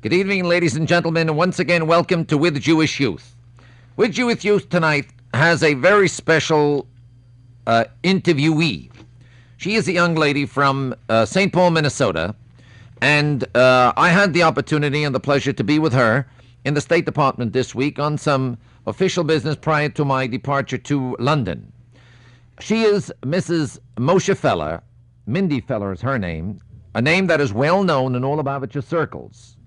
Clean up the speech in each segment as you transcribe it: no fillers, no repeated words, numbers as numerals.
Good evening, ladies and gentlemen, and once again, welcome to With Jewish Youth. With Jewish Youth tonight has a very special interviewee. She is a young lady from St. Paul, Minnesota, and I had the opportunity and the pleasure to be with her in the State Department this week on some official business prior to my departure to London. She is Mrs. Moshe Feller. Mindy Feller is her name, a name that is well known in all of Lubavitcher circles.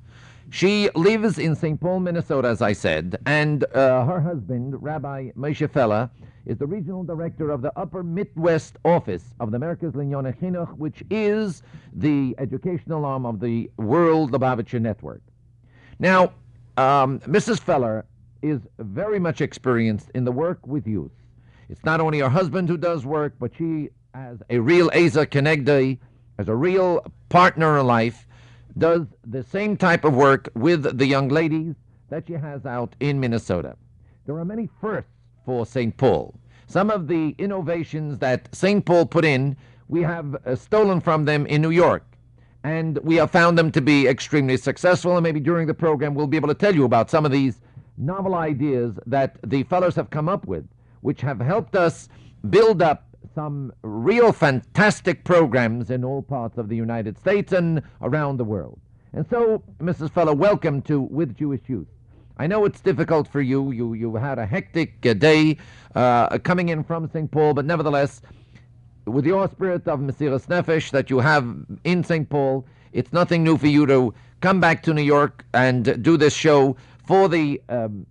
She lives in St. Paul, Minnesota, as I said, and her husband, Rabbi Moshe Feller, is the regional director of the Upper Midwest office of the Merkez Linyonei Chinuch, which is the educational arm of the World Lubavitcher Network. Now, Mrs. Feller is very much experienced in the work with youth. It's not only her husband who does work, but she, as a real Eza Kenegdei, as a real partner in life, does the same type of work with the young ladies that she has out in Minnesota. There are many firsts for St. Paul. Some of the innovations that St. Paul put in, we have stolen from them in New York, and we have found them to be extremely successful, and maybe during the program we'll be able to tell you about some of these novel ideas that the fellows have come up with, which have helped us build up some real fantastic programs in all parts of the United States and around the world. And so, Mrs. Feller, welcome to With Jewish Youth. I know it's difficult for you. You had a hectic day coming in from St. Paul, but nevertheless, with your spirit of Mesiras Nefesh that you have in St. Paul, it's nothing new for you to come back to New York and do this show for the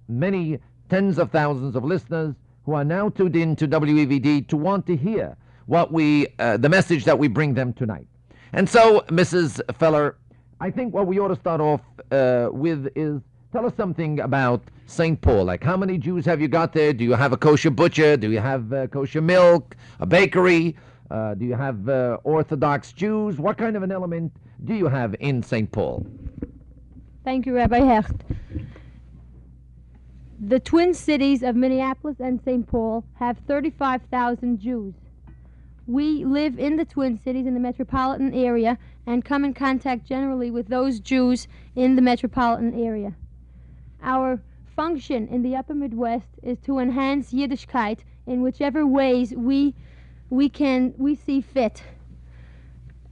many tens of thousands of listeners who are now tuned in to WEVD to want to hear what the message that we bring them tonight. And so, Mrs. Feller, I think what we ought to start off with is tell us something about St. Paul. Like, how many Jews have you got there? Do you have a kosher butcher? Do you have kosher milk? A bakery? Do you have Orthodox Jews? What kind of an element do you have in St. Paul? Thank you, Rabbi Hecht. The twin cities of Minneapolis and St. Paul have 35,000 Jews. We live in the twin cities in the metropolitan area and come in contact generally with those Jews in the metropolitan area. Our function in the Upper Midwest is to enhance Yiddishkeit in whichever ways we see fit.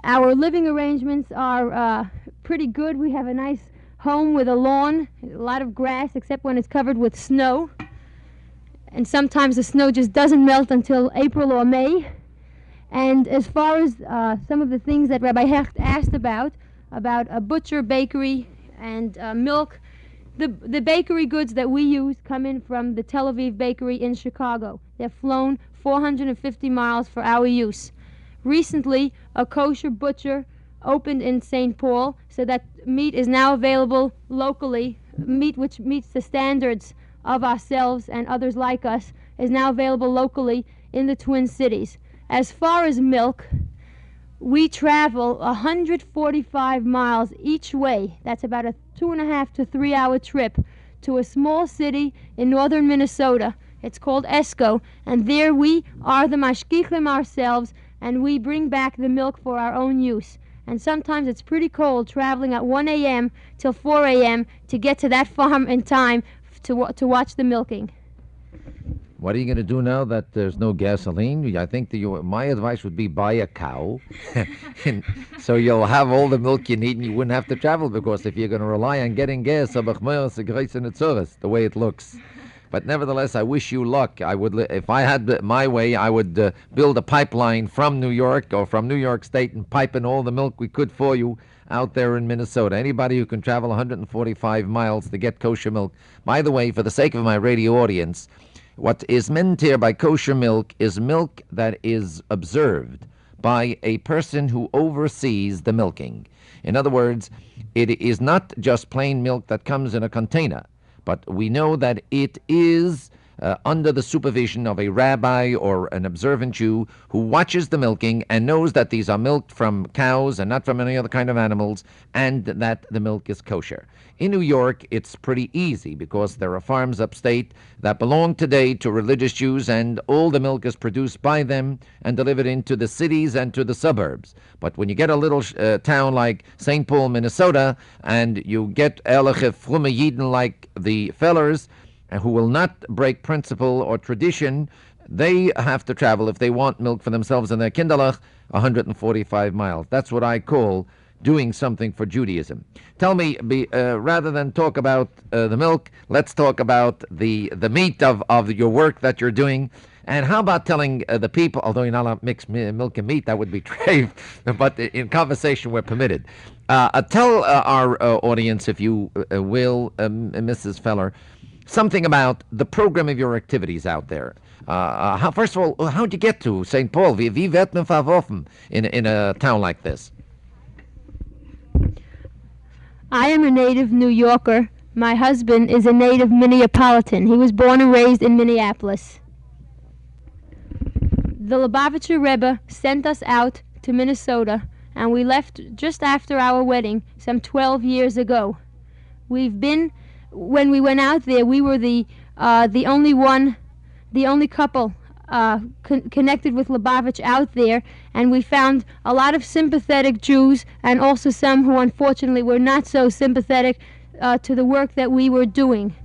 Our living arrangements are pretty good. We have a nice home with a lawn, a lot of grass, except when it's covered with snow. And sometimes the snow just doesn't melt until April or May. And as far as some of the things that Rabbi Hecht asked about a butcher, bakery, and milk, the bakery goods that we use come in from the Tel Aviv bakery in Chicago. They're flown 450 miles for our use. Recently, a kosher butcher opened in St. Paul, so that meat is now available locally. Meat which meets the standards of ourselves and others like us is now available locally in the Twin Cities. As far as milk, we travel 145 miles each way. That's about a 2.5 to 3 hour trip to a small city in northern Minnesota. It's called Esco, and there we are the mashgichim ourselves, and we bring back the milk for our own use. And sometimes it's pretty cold traveling at 1 a.m. till 4 a.m. to get to that farm in time to watch the milking. What are you going to do now that there's no gasoline? I think my advice would be buy a cow, so you'll have all the milk you need and you wouldn't have to travel, because if you're going to rely on getting gas, the way it looks. But nevertheless, I wish you luck. I would, if I had my way, I would build a pipeline from New York or from New York State and pipe in all the milk we could for you out there in Minnesota. Anybody who can travel 145 miles to get kosher milk. By the way, for the sake of my radio audience, what is meant here by kosher milk is milk that is observed by a person who oversees the milking. In other words, it is not just plain milk that comes in a container, but we know that it is under the supervision of a rabbi or an observant Jew who watches the milking and knows that these are milked from cows and not from any other kind of animals, and that the milk is kosher. In New York, it's pretty easy because there are farms upstate that belong today to religious Jews, and all the milk is produced by them and delivered into the cities and to the suburbs. But when you get a little town like St. Paul, Minnesota, and you get Ehrliche Frumme Yidden like the fellers, who will not break principle or tradition, they have to travel, if they want milk for themselves and their kinderlach, 145 miles. That's what I call doing something for Judaism. Tell me, rather than talk about the milk, let's talk about the meat of your work that you're doing. And how about telling the people, although you're not allowed to mix milk and meat, that would be trade, but in conversation we're permitted. Tell our audience, if you will, Mrs. Feller, something about the program of your activities out there. First of all, how'd you get to St. Paul? Wie wird man verworfen in a town like this? I am a native New Yorker. My husband is a native Minneapolitan. He was born and raised in Minneapolis. The Lubavitcher Rebbe sent us out to Minnesota, and we left just after our wedding some 12 years ago. When we went out there, we were the only couple connected with Lubavitch out there, and we found a lot of sympathetic Jews and also some who unfortunately were not so sympathetic to the work that we were doing.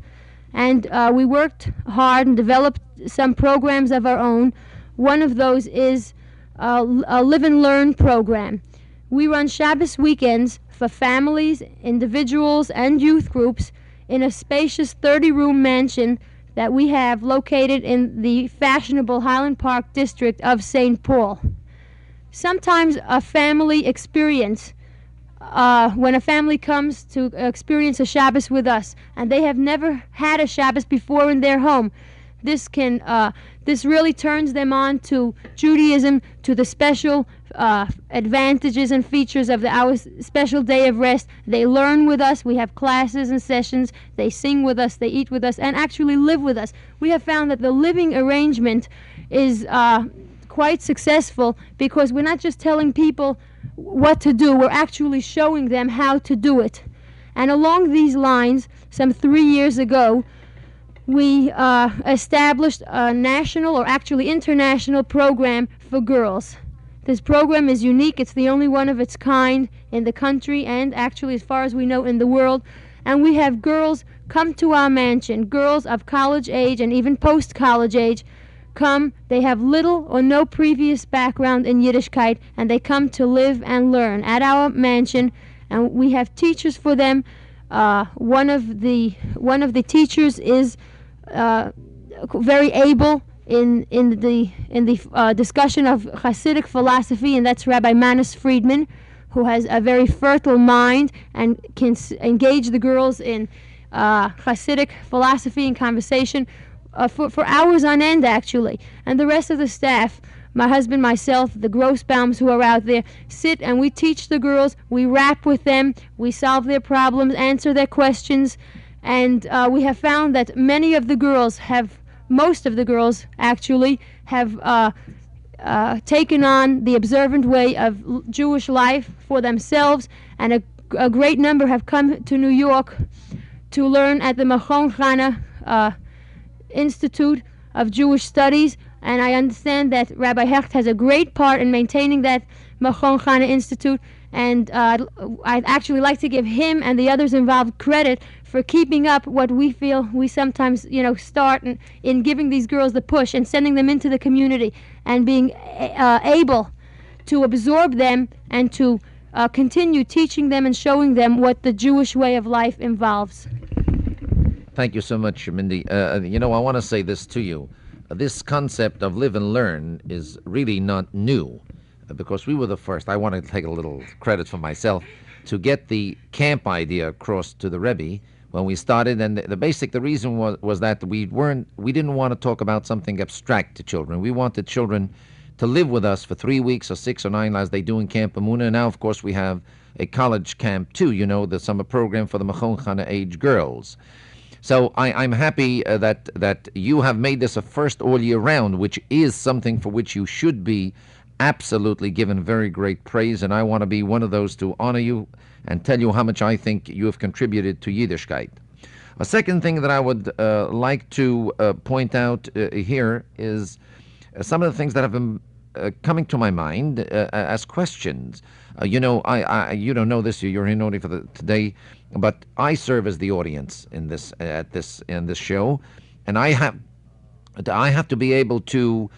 And we worked hard and developed some programs of our own. One of those is a Live and Learn program. We run Shabbos weekends for families, individuals, and youth groups in a spacious 30-room mansion that we have located in the fashionable Highland Park district of St. Paul. Sometimes a family experience, when a family comes to experience a Shabbos with us, and they have never had a Shabbos before in their home, this really turns them on to Judaism, to the special advantages and features of our special day of rest. They learn with us. We have classes and sessions. They sing with us. They eat with us, and actually live with us. We have found that the living arrangement is quite successful because we're not just telling people what to do. We're actually showing them how to do it. And along these lines, some 3 years ago, we established a national, or actually international, program for girls. This program is unique. It's the only one of its kind in the country and actually, as far as we know, in the world. And we have girls come to our mansion, girls of college age and even post-college age come. They have little or no previous background in Yiddishkeit, and they come to live and learn at our mansion. And we have teachers for them. One of the teachers is very able in the discussion of Hasidic philosophy, and that's Rabbi Manis Friedman, who has a very fertile mind and can engage the girls in Hasidic philosophy and conversation for hours on end, actually. And the rest of the staff, my husband, myself, the Grossbaums who are out there, sit and we teach the girls, we rap with them, we solve their problems, answer their questions, and we have found that most of the girls actually have taken on the observant way of Jewish life for themselves, and a great number have come to New York to learn at the Machon Chana Institute of Jewish Studies, and I understand that Rabbi Hecht has a great part in maintaining that Machon Chana Institute, and I'd actually like to give him and the others involved credit for keeping up what we feel we sometimes, start in giving these girls the push and sending them into the community and being able to absorb them and to continue teaching them and showing them what the Jewish way of life involves. Thank you so much, Mindy. I want to say this to you. This concept of live and learn is really not new, because we were the first. I want to take a little credit for myself to get the camp idea across to the Rebbe when we started, and the reason was that we didn't want to talk about something abstract to children. We wanted children to live with us for 3 weeks or 6 or 9 as they do in Camp Amuna. And now, of course, we have a college camp too. The summer program for the Machon Chana age girls. So I'm happy that you have made this a first all year round, which is something for which you should be absolutely given very great praise. And I want to be one of those to honor you and tell you how much I think you have contributed to Yiddishkeit. A second thing that I would like to point out here is some of the things that have been coming to my mind as questions. You don't know this. You're in only for today, but I serve as the audience in this show, and I have to be able to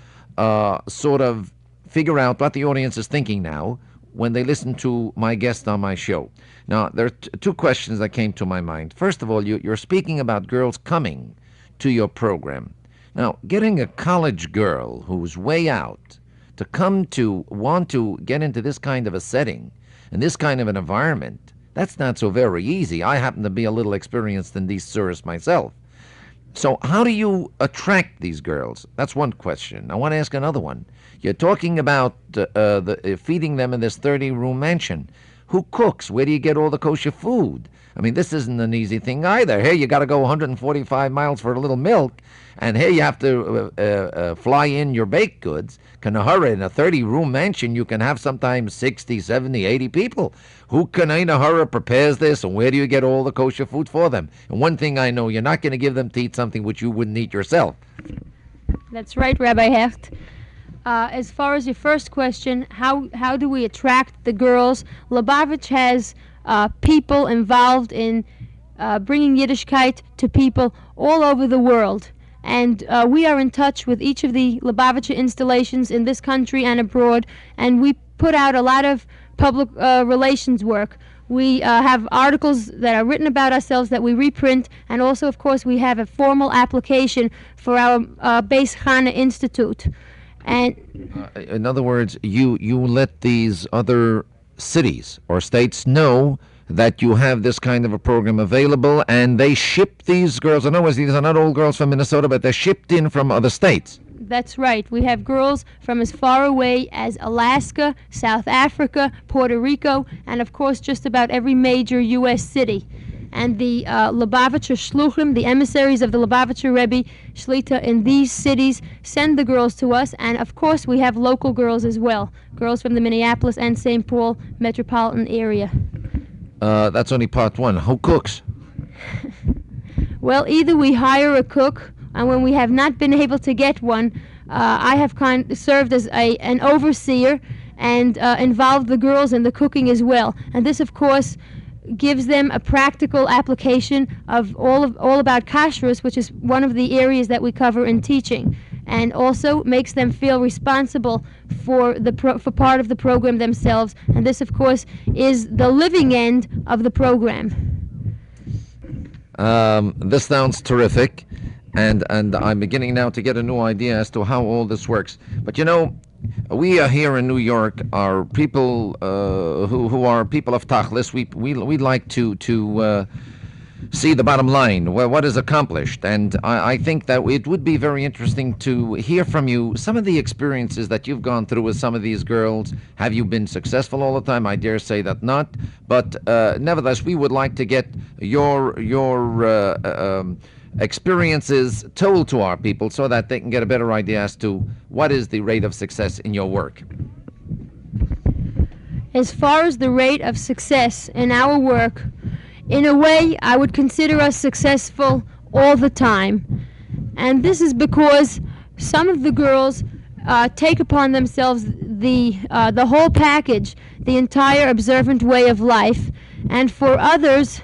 sort of figure out what the audience is thinking now when they listen to my guest on my show. Now, there are two questions that came to my mind. First of all, you're speaking about girls coming to your program. Now, getting a college girl who's way out to come to want to get into this kind of a setting and this kind of an environment, that's not so very easy. I happen to be a little experienced in these service myself. So how do you attract these girls? That's one question. I want to ask another one. You're talking about feeding them in this 30-room mansion. Who cooks? Where do you get all the kosher food? I mean, this isn't an easy thing either. Here you got to go 145 miles for a little milk, and here you have to fly in your baked goods. Kanahara, in a 30-room mansion, you can have sometimes 60, 70, 80 people. Who Kanahara prepares this, and where do you get all the kosher food for them? And one thing I know, you're not going to give them to eat something which you wouldn't eat yourself. That's right, Rabbi Hecht. As far as your first question, how do we attract the girls? Lubavitch has people involved in bringing Yiddishkeit to people all over the world. And we are in touch with each of the Lubavitcher installations in this country and abroad, and we put out a lot of public relations work. We have articles that are written about ourselves that we reprint, and also, of course, we have a formal application for our Beis Chana Institute. And in other words, you let these other cities or states know that you have this kind of a program available, and they ship these girls. In other words, these are not all girls from Minnesota, but they're shipped in from other states. That's right. We have girls from as far away as Alaska, South Africa, Puerto Rico, and of course just about every major U.S. city. And the Lubavitcher Shluchim, the emissaries of the Lubavitcher Rebbe Shlita in these cities, send the girls to us. And of course we have local girls as well, girls from the Minneapolis and St. Paul metropolitan area. That's only part one. Who cooks? Well, either we hire a cook, and when we have not been able to get one, I have served as an overseer and involved the girls in the cooking as well. And this, of course, gives them a practical application of all about kashrus, which is one of the areas that we cover in teaching, and also makes them feel responsible for for part of the program themselves. And this, of course, is the living end of the program. This sounds terrific, and I'm beginning now to get a new idea as to how all this works. But you know, we here in New York are people who are people of Tachlis. We like to see the bottom line, what is accomplished. And I think that it would be very interesting to hear from you some of the experiences that you've gone through with some of these girls. Have you been successful all the time? I dare say that not. But nevertheless, we would like to get your experiences told to our people so that they can get a better idea as to what is the rate of success in your work. As far as the rate of success in our work, in a way, I would consider us successful all the time. And this is because some of the girls take upon themselves the whole package, the entire observant way of life. And for others,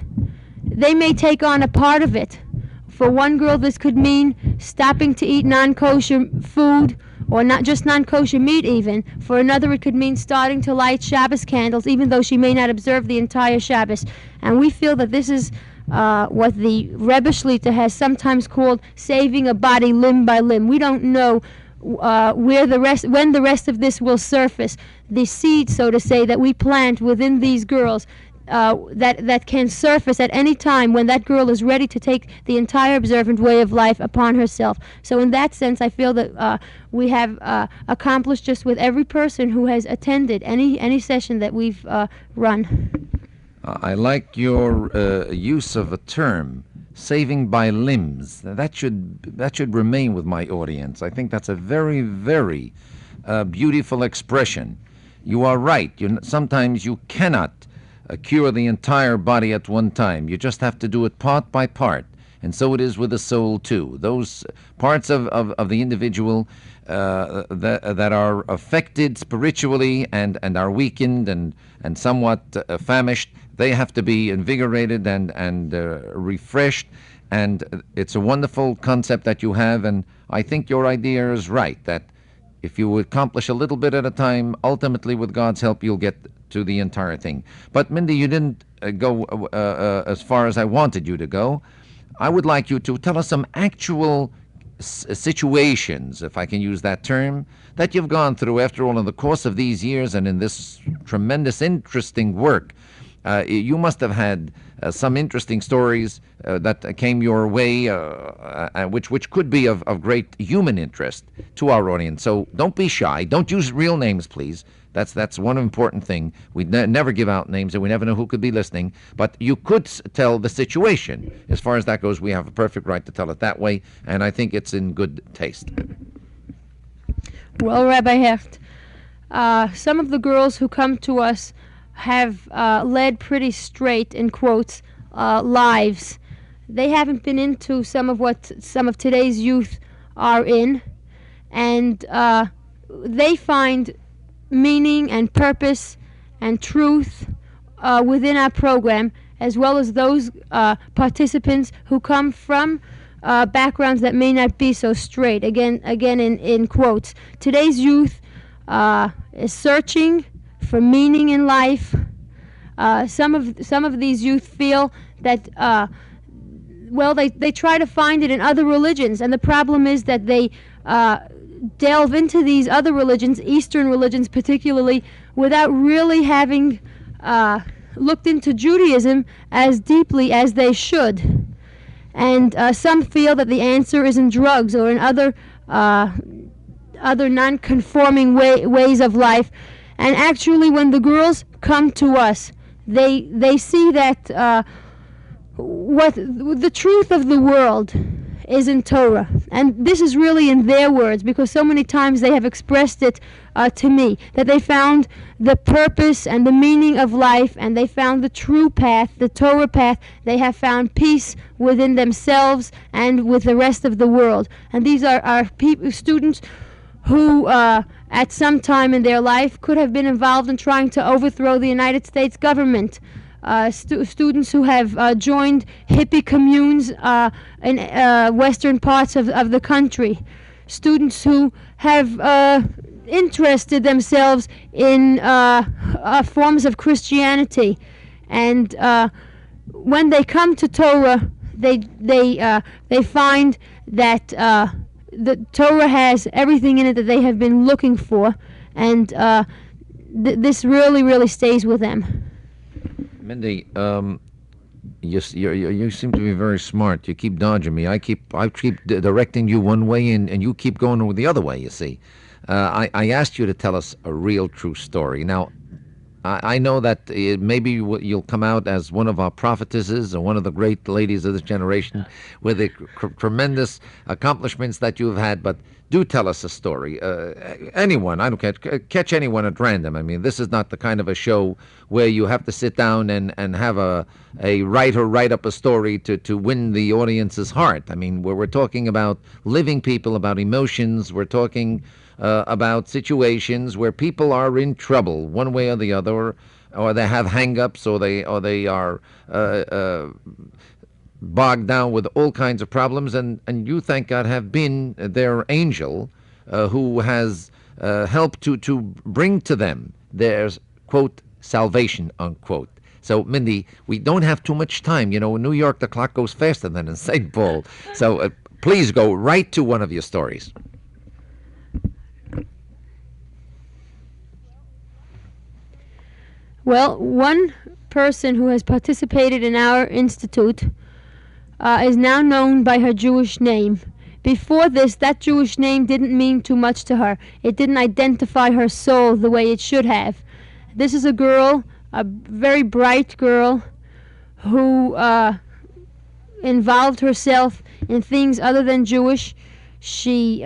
they may take on a part of it. For one girl, this could mean stopping to eat non-kosher food, or not just non-kosher meat even. For another, it could mean starting to light Shabbos candles, even though she may not observe the entire Shabbos. And we feel that this is what the Rebbe Shlita has sometimes called saving a body limb by limb. We don't know when the rest of this will surface. The seed, so to say, that we plant within these girls, that can surface at any time when that girl is ready to take the entire observant way of life upon herself. So in that sense, I feel that we have accomplished just with every person who has attended any session that we've run. I like your use of a term, saving by limbs. That should remain with my audience. I think that's a very, very beautiful expression. You are right. Sometimes you cannot cure the entire body at one time. You just have to do it part by part. And so it is with the soul, too. Those parts of the individual that are affected spiritually and are weakened and somewhat famished, they have to be invigorated and refreshed. And it's a wonderful concept that you have, and I think your idea is right, that if you accomplish a little bit at a time, ultimately with God's help, you'll get to the entire thing. But Mindy, you didn't go as far as I wanted you to go. I would like you to tell us some actual situations, if I can use that term, that you've gone through, after all, in the course of these years and in this tremendous, interesting work. You must have had some interesting stories that came your way, which could be of great human interest to our audience. So don't be shy. Don't use real names, please. That's one important thing. We never give out names, and we never know who could be listening. But you could tell the situation. As far as that goes, we have a perfect right to tell it that way, and I think it's in good taste. Well, Rabbi Hecht, some of the girls who come to us have led pretty straight, in quotes, lives. They haven't been into some of what some of today's youth are in, and they find meaning and purpose and truth within our program, as well as those participants who come from backgrounds that may not be so straight. Again in quotes. Today's youth is searching for meaning in life. Some of these youth feel that they try to find it in other religions, and the problem is that they delve into these other religions, Eastern religions particularly, without really having looked into Judaism as deeply as they should. And some feel that the answer is in drugs or in other non-conforming ways of life. And actually, when the girls come to us, they see that what the truth of the world is in Torah. And this is really in their words, because so many times they have expressed it to me, that they found the purpose and the meaning of life, and they found the true path, the Torah path. They have found peace within themselves and with the rest of the world. And these are students who at some time in their life could have been involved in trying to overthrow the United States government. Students who have joined hippie communes in western parts of the country. Students who have interested themselves in forms of Christianity. And when they come to Torah, they find that the Torah has everything in it that they have been looking for, and this really, really stays with them. Mindy, you seem to be very smart. You keep dodging me. I keep directing you one way, and you keep going the other way, you see. I asked you to tell us a real, true story. Now, I know that maybe you'll come out as one of our prophetesses or one of the great ladies of this generation with the tremendous accomplishments that you've had, but do tell us a story. Anyone, I don't care, catch anyone at random. I mean, this is not the kind of a show where you have to sit down and have a writer write up a story to win the audience's heart. I mean, we're talking about living people, about emotions. We're talking about situations where people are in trouble one way or the other, or they have hang-ups, or they are bogged down with all kinds of problems, and you, thank God, have been their angel who has helped to bring to them their, quote, salvation, unquote. So, Mindy, we don't have too much time. You know, in New York, the clock goes faster than in St. Paul. So please go right to one of your stories. Well, one person who has participated in our institute is now known by her Jewish name. Before this, that Jewish name didn't mean too much to her. It didn't identify her soul the way it should have. This is a girl, a very bright girl, who involved herself in things other than Jewish. She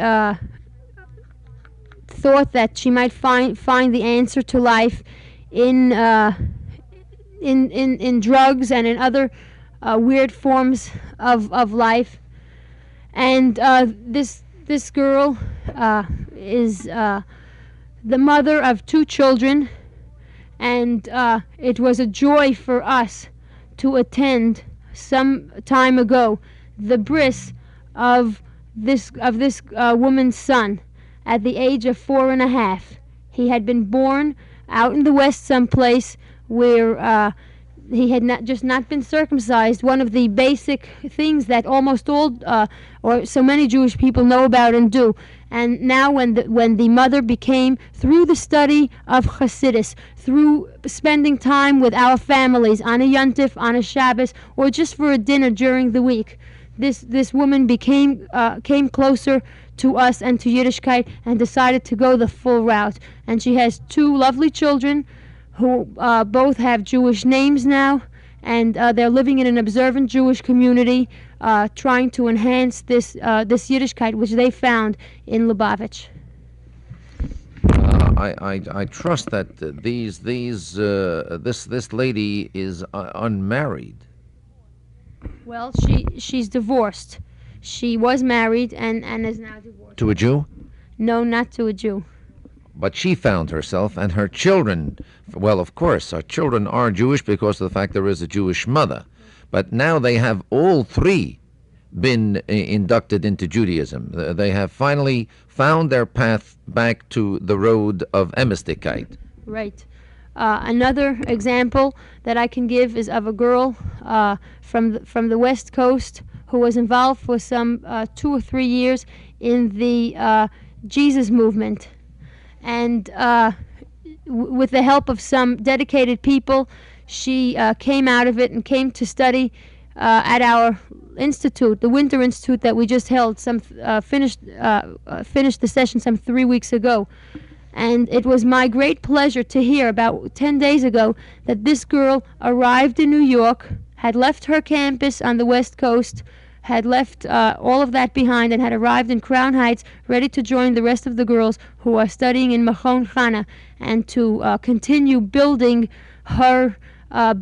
thought that she might find the answer to life in drugs and in other weird forms of life. And this girl is the mother of 2 children, and it was a joy for us to attend some time ago the bris of this woman's son at the age of 4.5. He had been born out in the West someplace where he had not been circumcised, one of the basic things that almost all or so many Jewish people know about and do. And now when the mother became, through the study of Hasidus, through spending time with our families on a Yontif, on a Shabbos, or just for a dinner during the week, this woman came closer to us and to Yiddishkeit and decided to go the full route. And she has 2 lovely children who both have Jewish names now, and they're living in an observant Jewish community, trying to enhance this Yiddishkeit which they found in Lubavitch. I trust that this lady is unmarried. Well, she's divorced. She was married and is now divorced. To a Jew? No, not to a Jew. But she found herself and her children, well, of course, our children are Jewish because of the fact there is a Jewish mother. But now they have all 3 been inducted into Judaism. They have finally found their path back to the road of Emistikkeit. Right. Another example that I can give is of a girl from the West Coast who was involved for some 2 or 3 years in the Jesus movement. And with the help of some dedicated people, she came out of it and came to study at our institute, the Winter Institute that we just held. Finished the session some 3 weeks ago. And it was my great pleasure to hear about 10 days ago that this girl arrived in New York, had left her campus on the West Coast, had left all of that behind, and had arrived in Crown Heights ready to join the rest of the girls who are studying in Machon Chana and to continue building her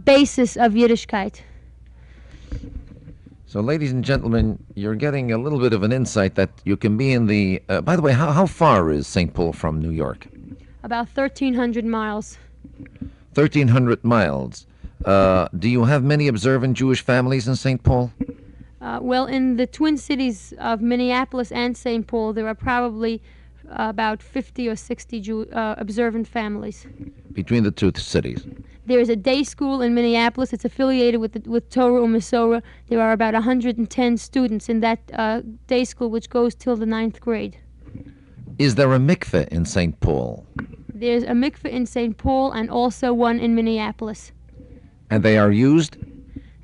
basis of Yiddishkeit. So, ladies and gentlemen, you're getting a little bit of an insight that you can be in the... by the way, how far is St. Paul from New York? About 1,300 miles. 1,300 miles. Do you have many observant Jewish families in St. Paul? Well, in the Twin Cities of Minneapolis and St. Paul, there are probably about 50 or 60 observant families. Between the 2 cities? There is a day school in Minneapolis. It's affiliated with Torah U'Mesorah. There are about 110 students in that day school, which goes till the 9th grade. Is there a mikveh in St. Paul? There's a mikveh in St. Paul and also one in Minneapolis. And they are used?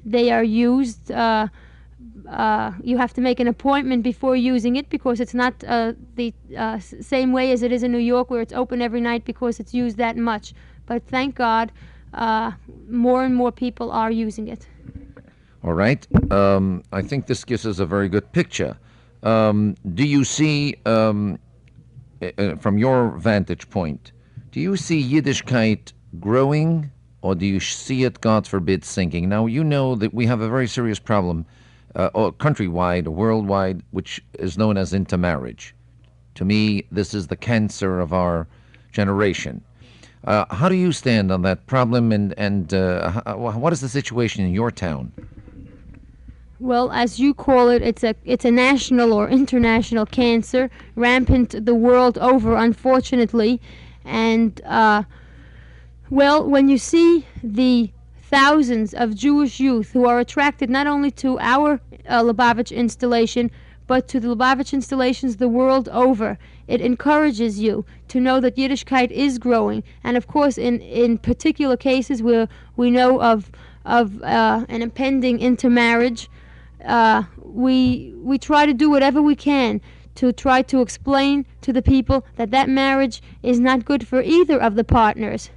They are used. You have to make an appointment before using it because it's not the same way as it is in New York, where it's open every night because it's used that much. But thank God, more and more people are using it. All right. I think this gives us a very good picture. Do you see, from your vantage point, do you see Yiddishkeit growing, or do you see it, God forbid, sinking? Now, you know that we have a very serious problem, countrywide, worldwide, which is known as intermarriage. To me, this is the cancer of our generation. How do you stand on that problem, and what is the situation in your town? Well, as you call it, it's a national or international cancer, rampant the world over, unfortunately. And, well, when you see the thousands of Jewish youth who are attracted not only to our Lubavitch installation, but to the Lubavitch installations the world over, it encourages you to know that Yiddishkeit is growing. And of course, in particular cases where we know of an impending intermarriage, we try to do whatever we can to try to explain to the people that marriage is not good for either of the partners,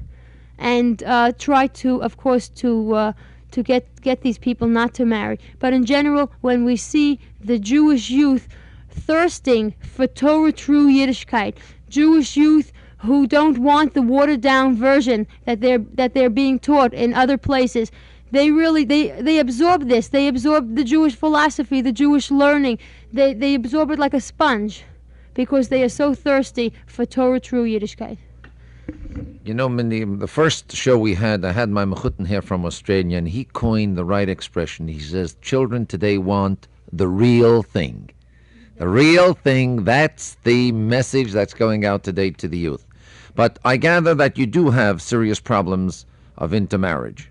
and try to, of course, to to get these people not to marry. But in general, when we see the Jewish youth thirsting for Torah true Yiddishkeit, Jewish youth who don't want the watered down version that they're being taught in other places, they absorb this. They absorb the Jewish philosophy, the Jewish learning. They absorb it like a sponge because they are so thirsty for Torah true Yiddishkeit. You know, Mindy, the first show we had, I had my mechutin here from Australia, and he coined the right expression. He says, children today want the real thing. The real thing, that's the message that's going out today to the youth. But I gather that you do have serious problems of intermarriage.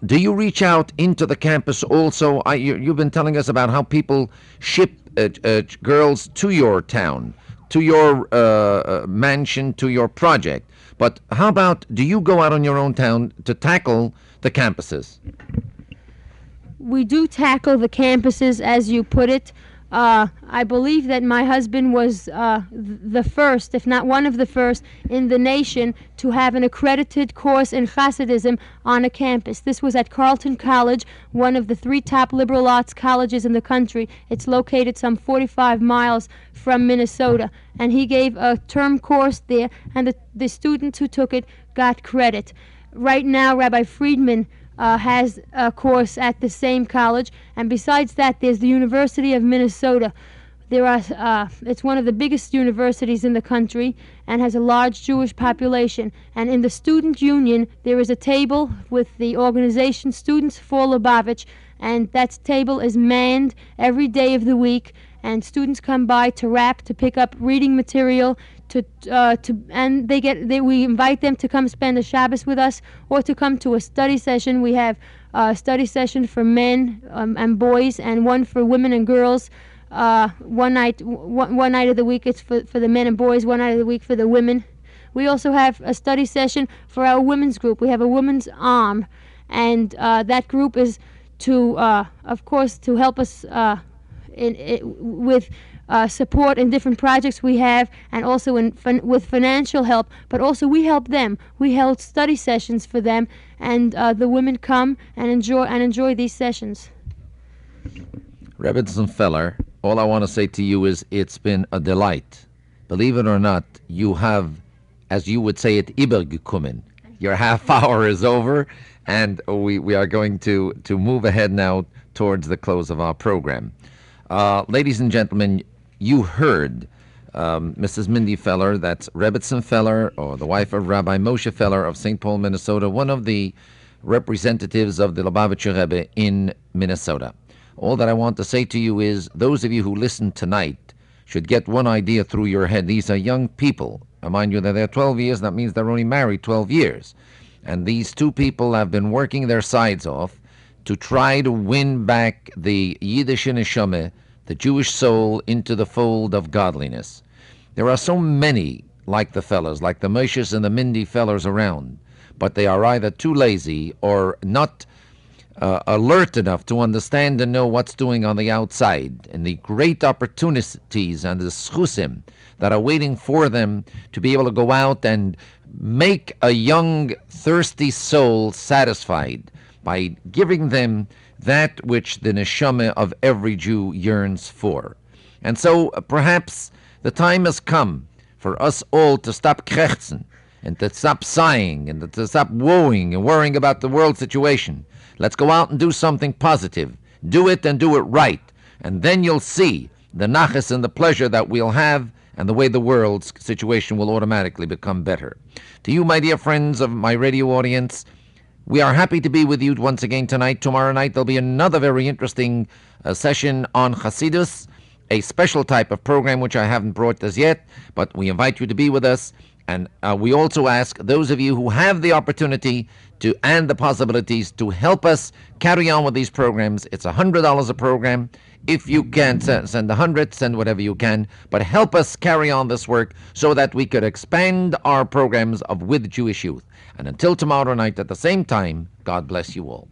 Do you reach out into the campus also? You've been telling us about how people ship girls to your town, to your mansion, to your project. But how about, do you go out on your own town to tackle the campuses? We do tackle the campuses, as you put it. I believe that my husband was the first, if not one of the first, in the nation to have an accredited course in Hasidism on a campus. This was at Carleton College, one of the 3 top liberal arts colleges in the country. It's located some 45 miles from Minnesota. And he gave a term course there, and the students who took it got credit. Right now, Rabbi Friedman has a course at the same college, and besides that, there's the University of Minnesota. It's one of the biggest universities in the country and has a large Jewish population. And in the student union, there is a table with the organization Students for Lubavitch, and that table is manned every day of the week. And students come by to rap, to pick up reading material, and we invite them to come spend a Shabbos with us, or to come to a study session. We have a study session for men and boys, and one for women and girls. One night of the week it's for the men and boys. One night of the week for the women. We also have a study session for our women's group. We have a women's arm, and that group is of course, to help us with support in different projects we have, and also with financial help. But also we help them. We held study sessions for them, and the women come and enjoy these sessions. Rebbe Feller, all I want to say to you is it's been a delight. Believe it or not, you have, as you would say it, übergekommen. Your half hour is over, and we are going to move ahead now towards the close of our program. Ladies and gentlemen, you heard Mrs. Mindy Feller, that's Rebbetzin Feller, or the wife of Rabbi Moshe Feller of St. Paul, Minnesota, one of the representatives of the Lubavitcher Rebbe in Minnesota. All that I want to say to you is, those of you who listen tonight should get one idea through your head. These are young people. Mind you that they're 12 years, that means they're only married 12 years. And these 2 people have been working their sides off to try to win back the Yiddish neshama, the Jewish soul, into the fold of godliness. There are so many like the fellows, like the Moshes and the Mindy fellers around, but they are either too lazy or not alert enough to understand and know what's doing on the outside, and the great opportunities and the schusim that are waiting for them to be able to go out and make a young, thirsty soul satisfied by giving them that which the neshama of every Jew yearns for. And so perhaps the time has come for us all to stop krächzen, and to stop sighing, and to stop woeing and worrying about the world situation. Let's go out and do something positive. Do it and do it right. And then you'll see the nachas and the pleasure that we'll have, and the way the world's situation will automatically become better. To you, my dear friends of my radio audience, we are happy to be with you once again tonight. Tomorrow night there'll be another very interesting session on Hasidus, a special type of program which I haven't brought as yet, but we invite you to be with us. And we also ask those of you who have the opportunity to and the possibilities to help us carry on with these programs. It's $100 a program. If you can send 100, send whatever you can, but help us carry on this work so that we could expand our programs of With Jewish Youth. And until tomorrow night at the same time, God bless you all.